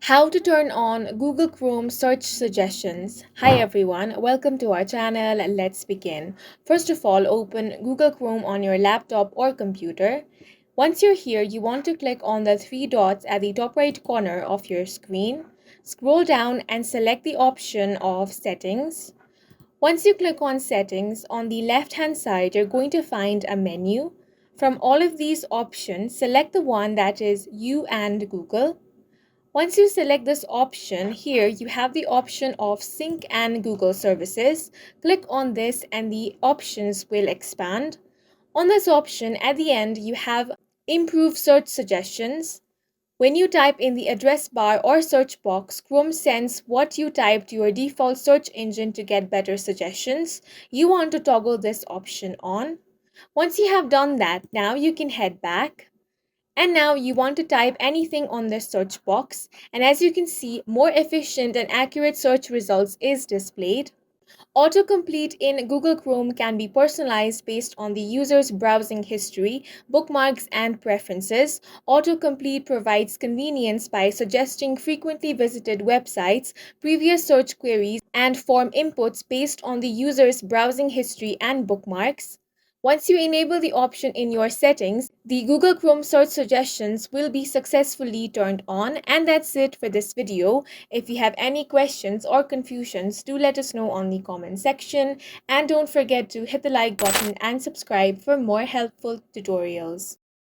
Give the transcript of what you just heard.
How to turn on Google Chrome search suggestions. Hi everyone, welcome to our channel. Let's begin. First of all, open Google Chrome on your laptop or computer. Once you're here, you want to click on the three dots at the top right corner of your screen. Scroll down and select the option of Settings. Once you click on Settings, on the left hand side, you're going to find a menu. From all of these options, select the one that is You and Google. Once you select this option, here you have the option of Sync and Google Services. Click on this and the options will expand. On this option, at the end, you have Improve Search Suggestions. When you type in the address bar or search box, Chrome sends what you typed to your default search engine to get better suggestions. You want to toggle this option on. Once you have done that, now you can head back. And now you want to type anything on the search box, and as you can see, more efficient and accurate search results is displayed. Autocomplete in Google Chrome can be personalized based on the user's browsing history, bookmarks, and preferences. Autocomplete provides convenience by suggesting frequently visited websites, previous search queries, and form inputs based on the user's browsing history and bookmarks. Once you enable the option in your settings, the Google Chrome search suggestions will be successfully turned on. And that's it for this video. If you have any questions or confusions, do let us know on the comment section. And don't forget to hit the like button and subscribe for more helpful tutorials.